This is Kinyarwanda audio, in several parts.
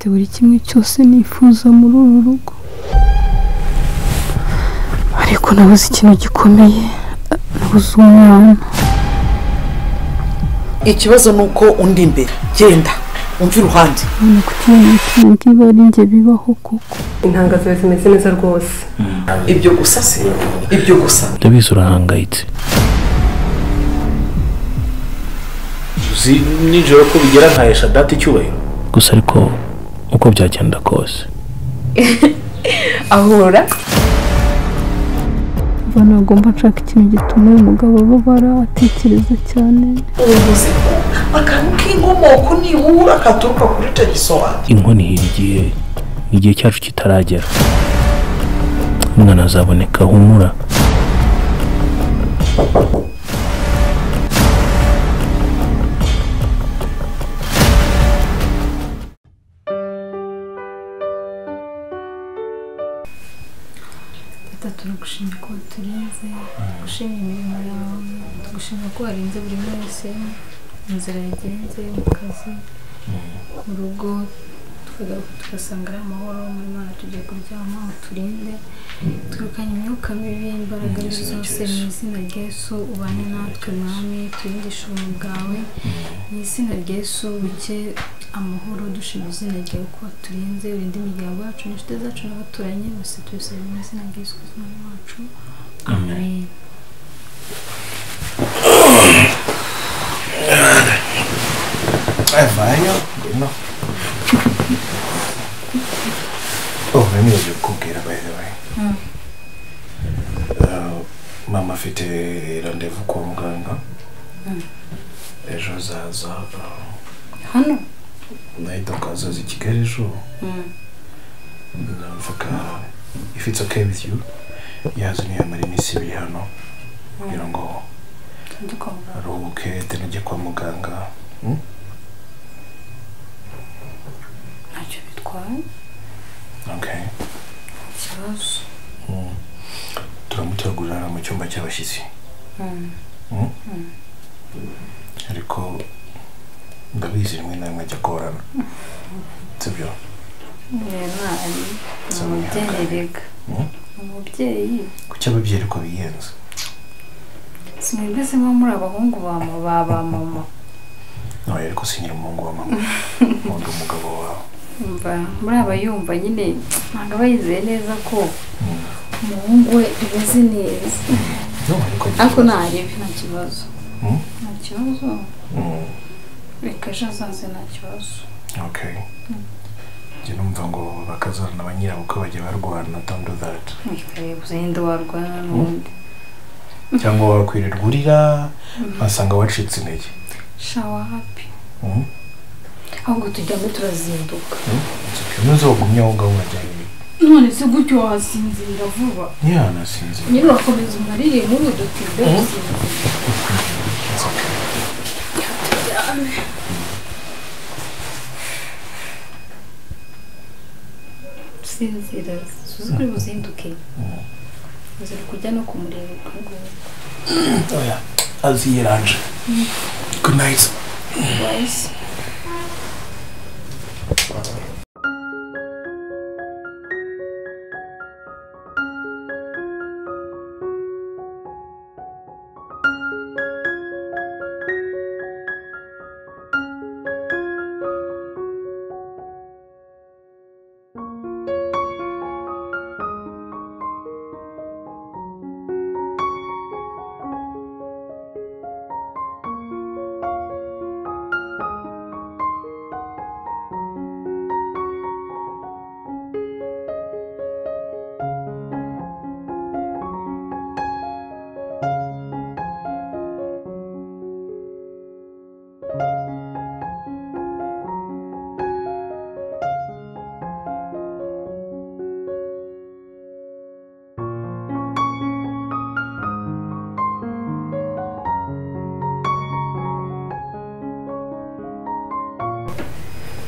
mfite buri kimwe cyose nifuza muri uru rugo ariko nabuze ikintu gikomeye nabuze umwana ikibazo nuko undi imbere genda umva iruhande ni kuki ngiba ari njye bibaho koko intanga zawe zimeze neza rwose ibyo gusa se ibyo gusa ndabizi urahangayitse uzi nijoro ko bigera nkahesha data icyubahiro gusa ariko uko byagenda kose ahura nagomba nshaka ikintu gituma uyu mugabo ababara atekereza cyane ubuvuzi akantu k'inkomoko nibura katuruka kuri icyo gisobanuro inkoni hirigiye igihe cyacu kitaragera umwana azaboneka humura turagushimira ko turenze gushimira imirimo yawe gushimira ko warinze buri wese inzira yagenze mu kazi mu rugo tugasanga ari amahoro mu Imana tugiye kuryama uturinde twirukanye imyuka mibi imbaraga zose mu izina rya Yesu ubane natwe mwami turindishe ubuntu bwawe mu izina rya Yesu buke amahoro dushima izina ryawe ko turinze urinde imiryango yacu n'inshuti zacu n'abaturanyi bose tubisaba mu izina rya Yesu Kristo wacu amen. no. Oh, let me just cook it by the way. Mama afite rendezvous kwa muganga. Ejo zaza hano naitoka azaza Kigali ejo. Navuga if it's okay with you yazanye amari iminsi ibiri hano kugira ngo aruhuke tenujye kwa muganga. Ntacyo bitwaye. Okay. Ikibazo. Turamutegurira mu cyumba cy'abashyitsi. Ariko ndabizi rimwe na rimwe ajya korana. Sibyo? Umubyeyi. Kuki ababyeyi ariko biyenza? Simwebwe muri abahungu ba mama. No, ariko sinyira umuhungu wa mama. Undi umugabo wawe. Muri abayumva nyine ntabwo bayizeye neza ko umuhungu we bimeze neza. Ariko ntarebe nta kibazo. Nta kibazo. Reka ejo azaze nta kibazo. Okay. Njye numva ngo bakazana abanyirabukwe bajya barwana, don't do that. Uzenda warwana n'undi. Cyangwa wakwirirwa urira basanga wacitse intege. Shawa happy. Ahubwo tujyamo turazinduka. Nuzo wagumye aho ngaho wajyanye. None se gutyo wasinzira vuba. Nasinzira. Nyine urakomeza umarire muri udutinde. Sinzira suzukuri buzinduke. Uzira kujya no kumureba ngo. Oya, aziranje. Good night. Boys.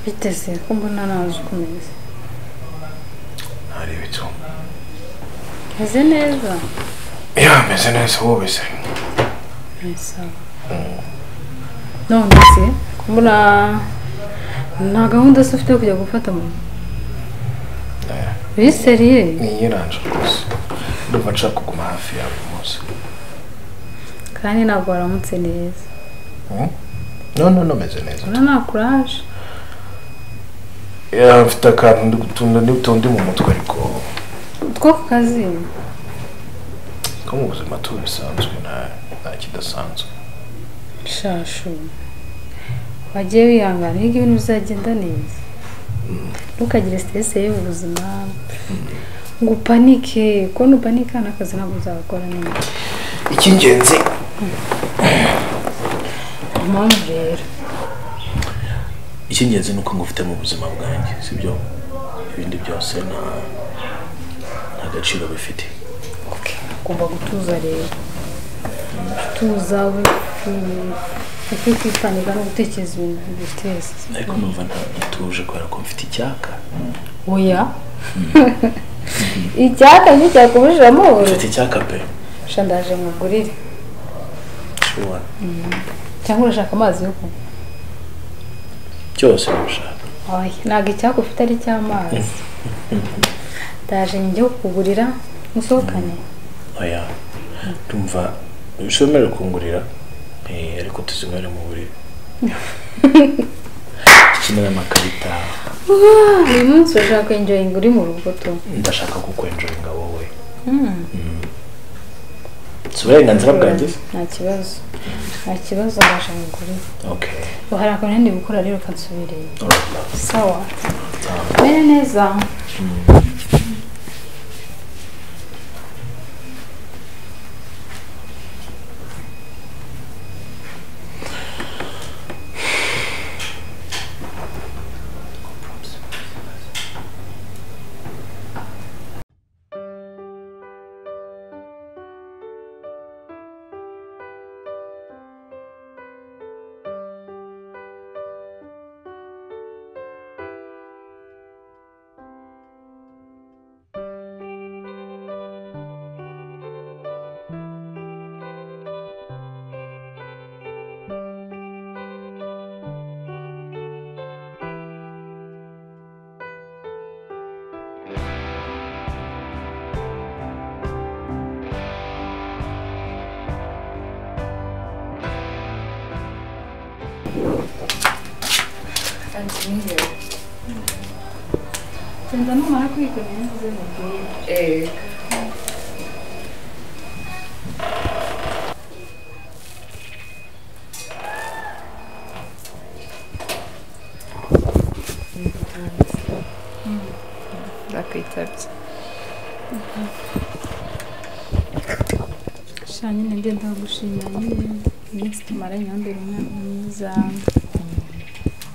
Biteze ko mbona naje kumeze. Ari bitu. Meze neza. Meze neza wowe se. Neza. None se mbona nta gahunda se ufite yo kujya gufata mu biseriye ni nyiranje rwose ndumva nshaka kuguma hafi yawe uyu munsi kandi ntabwo waramutse neza no meze neza ura nta kuraje mfite akantu ndi gutunda n'utundi mu mutwe ariko two ku kazi ko mu buzima bisanzwe nta kidasanzwe shashu wagiye wihangana iyo ibintu bizagenda neza ntukagire stress y'ubuzima ngo upanike ko nupanika n'akazi ntabwo uzakora neza icy'ingenzi impamvu rero icy'ingenzi ni uko ngufite mu buzima bwanjye sibyo ibindi byose nta gaciro bifite ugomba gutuza rero gutuza ufite kwipanika no gutekereza ibintu bifite ariko numva ntatuje kubera ko mfite icyaka oya icyaka nticyakubujije amahoro mfite icyaka pe shandaje mugurire sure cyangwa urashaka amazi yo kunywa cyose ushaka oya ntabwo icyaka ufite ari icy'amazi ndaje njye kukugurira musohokane oya tumva ushobora kungurira ariko tuzinywere mu buriri ikinira amakarita uyu munsi urashaka enjoying uri mu rugo tu ndashaka kukwenjoyinga wowe si uburenganzira bwanjye nta kibazo ndaje mugurire okay hari akantu ndi gukora rero kansubireye sawa mene neza Tenda numara kwikorera neza mubwiye. Ndakwitabye. Shanyine ndenda gushimira nyine iminsi tumaranye hambere umwana mwiza.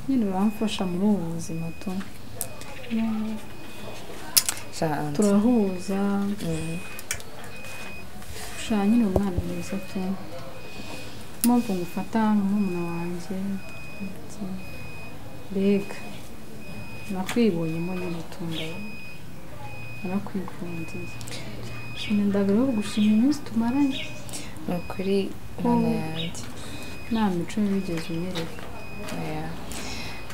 Nyine uramfasha muri ubu buzima tu. Turahuza. Shanyine umwana mwiza tu. Mpamvu ngufata nk'umuntu wanjye. Mbega nakwibonyemo nyine tumba. Narakwikundiye. Shine ndagara gushimira iminsi tumaranye. Ukuri mwana yanjye. Nta mico bigeze unyereka.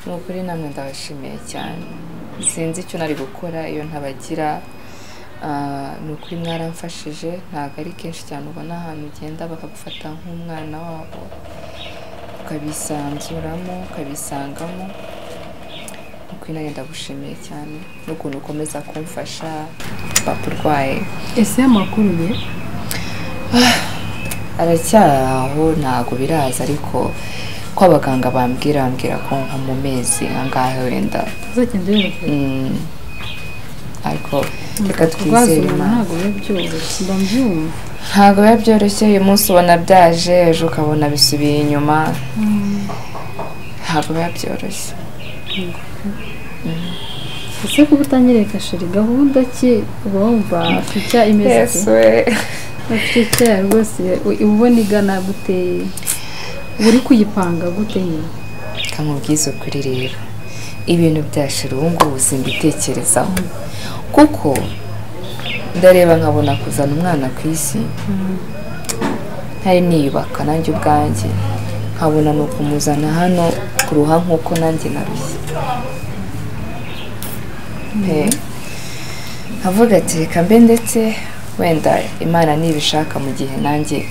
Nukuri namwe ndabashimiye cyane. Sinzi icyo nari gukora iyo ntabagira. Nukuri mwaramfashije, ntabwo ari kenshi cyane ubona ahantu ugenda bakagufata nk'umwana wabo, ukabisanzuramo, ukabisangamo. Nukuri nanjye ndagushimiye cyane n'ukuntu ukomeza kumfasha papa urwaye. Ese amakuru ye aracyaraho ntago biraza, ariko ko abaganga bambwira ko nko mu mezi angahe wenda uzagenda yoroherwa. Ariko reka twizere Imana. Ntabwo biba byoroshye, uyu munsi ubona byaje, ejo ukabona bisubiye inyuma. Ntabwo biba byoroshye. Ese kuba utanyereka sheri gahunda ki uba wumva afite imeze afite rwose ubona igana gute, uri kuyipanga gute nyine? Kamubwiza ukuri rero, ibintu byashira ubu ngubu simbitekerezaho, kuko ndareba nkabona kuzana umwana ku isi ntari niyubaka nanjye ubwanjye, nkabona ni ukumuzana hano kuruha nk'uko nanjye narushye. avuga ati reka mbe ndetse wenda Imana nibishaka mu gihe nanjye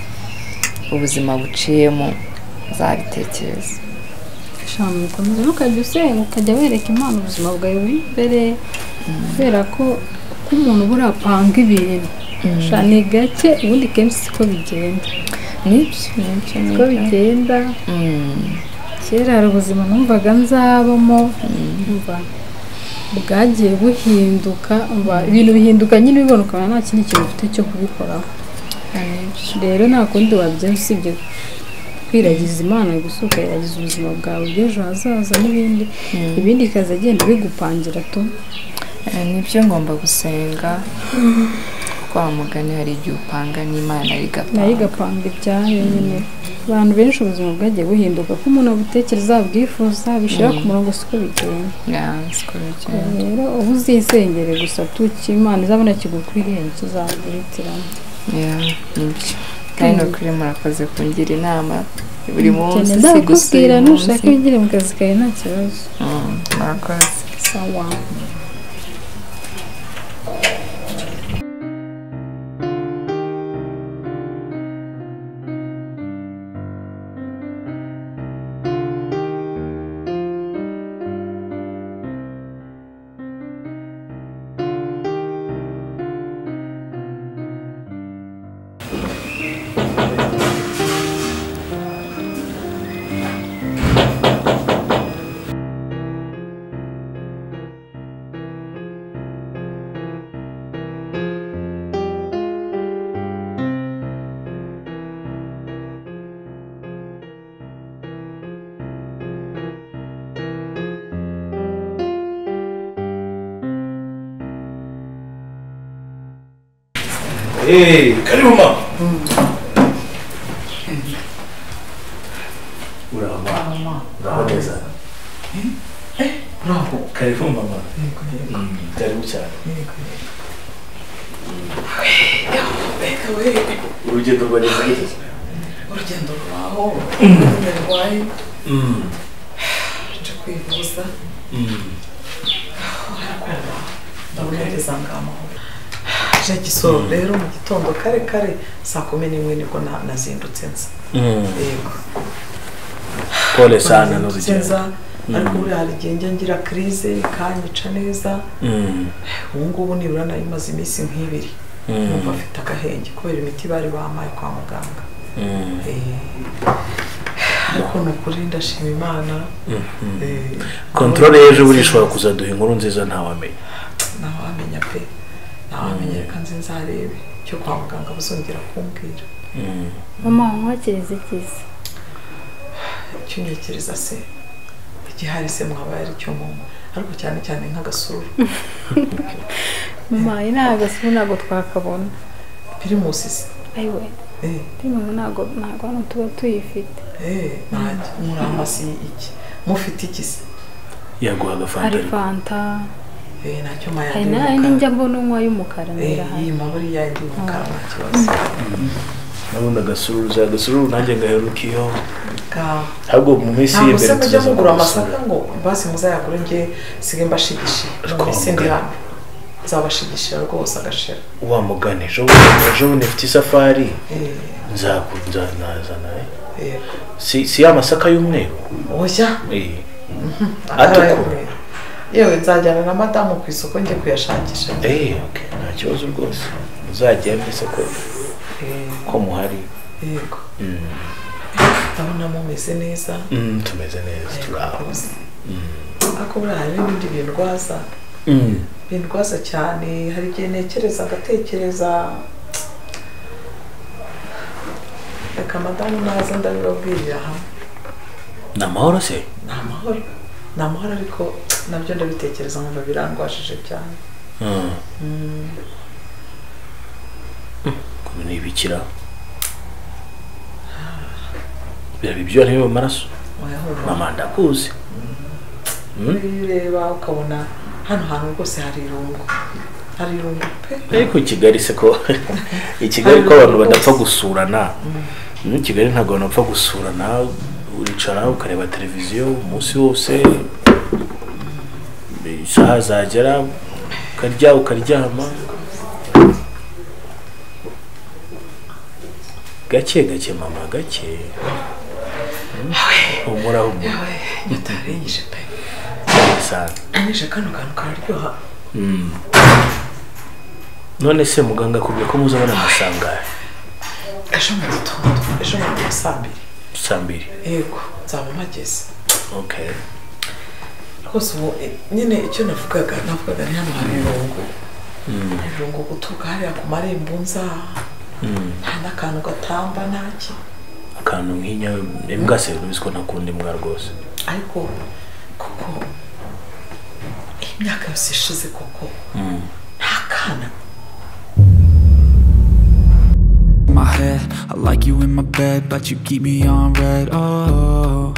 ubuzima buciyemo zabitekereza shama ukomeza ukajya usenga ukajya wereka Imana ubuzima bwawe imbere kubera ko umuntu burapanga ibintu shani gake ubundi kenshi siko bigenda nibyo bigenda kera hari ubuzima numvaga nzabamo bwagiye buhinduka ibintu bihinduka nyine bibona ukabona nta kindi kintu ufite cyo kubikoraho rero nta kundi wabyo usibye kwiragiza Imana gusa ukayiragiza ubuzima bwawe bw'ejo hazaza n'ibindi ibindi ikaza agenda bigupangira tu nibyo ngomba gusenga kwa mugani hari igihe upanga n'Imana igapanga ibyayo nyine abantu benshi ubuzima bwagiye buhinduka ko umuntu abutekereza abwifuza bishira ku murongo siko bigenda rero ubu uzisengere gusa tuki Imana izabona kigukwiriye kizaguhitiramo nibyo kandi kuri murakoze kungira inama buri munsi ndakubwira nushaka ugire mu kazi kawe nta kibazo murakoze sawa karibu mama. Bravo neza. Bravo. Karibu mama. Karibu cyane. Urugendo rwageze gute? Urugendo rwaho ndarwaye nje kwivuza ndaboneza ngamaho Gisoro rero mu gitondo kare saa 11 nibwo nazindutse nza yego pole sana n'urugendo ariko uri hari igihe ngira crise kanyica neza ubu ngubu nibura nayimaze iminsi nk'ibiri numva afite agahenge kubera imiti bari bamaye kwa muganga ariko nukuri ndashima Imana controle ejo buri shobora kuzaduha inkuru nziza ntawamenya pe ntawamenya kanze nzarebe cyo kwa muganga bazongera kumbwira mama wakereze kiza cyunyekereza se igihari se mwabaye ari cyo mama ariko cyane nk'agasuru mama ina agasuru nago twakabona Primus se ayiwe Primus nago hano tuba tuyifite nanjye muramasi iki mufite iki se yaguhaga fanta hari fanta nacyo maya hari n'injya mbona unywa y'umukara nera hano iyi maburi ya ndi umukara nta kibazo nabona agasuru nanjye ngaherukiyo ahubwo mu minsi y'imbere tujya mugura amasaka ngo basi muzayagure nge sige mbashigishe none ndi hano nzabashigishira rwose agashira wa mugane ejo nifite isafari nzakuzana si ya masaka y'umweru oya atukura yewe nzajyana na madamu ku isoko ngiye kuyashakisha okay nta kibazo rwose uzagenda isoko ko muhari yego ndabona mumeze neza tumeze neza turaho ako buriya hari n'ibindi bindwaza cyane hari igihe ntekereza agatekereza reka madamu naza ndabibabwirira hamwe ni amahoro se ni amahoro ariko nabyo ndabitekereza nkumva birangwashije cyane ni ibikira biraba ibyo ari mu maraso mama ndakuzi ureba ukabona hano hantu rwose hari irungu pe ariko Kigali se ko Kigali ko abantu badapfa gusurana Kigali ntabwo abantu bapfa gusurana uricara ukareba televiziyo umunsi wose isaha zagera ukarya ukaryama gake gake mama gake humura nyatarengeje pe sana anisha kano kantu kararyoha none se muganga akubwiye ko muzabona amasanga ejo mu gitondo ejo mu saa mbiri yego nzaba mageze okay rwose ubu nyine icyo navugaga ni hano hari irungu guturuka hariya ku marembo nza nta n'akantu gatamba ntaki akantu nk'inya imbwa se ubizi ko ntakunda imbwa rwose ariko kuko imyaka yose ishize koko nta kana my head. I like you in my bed, but you keep me on red. Oh,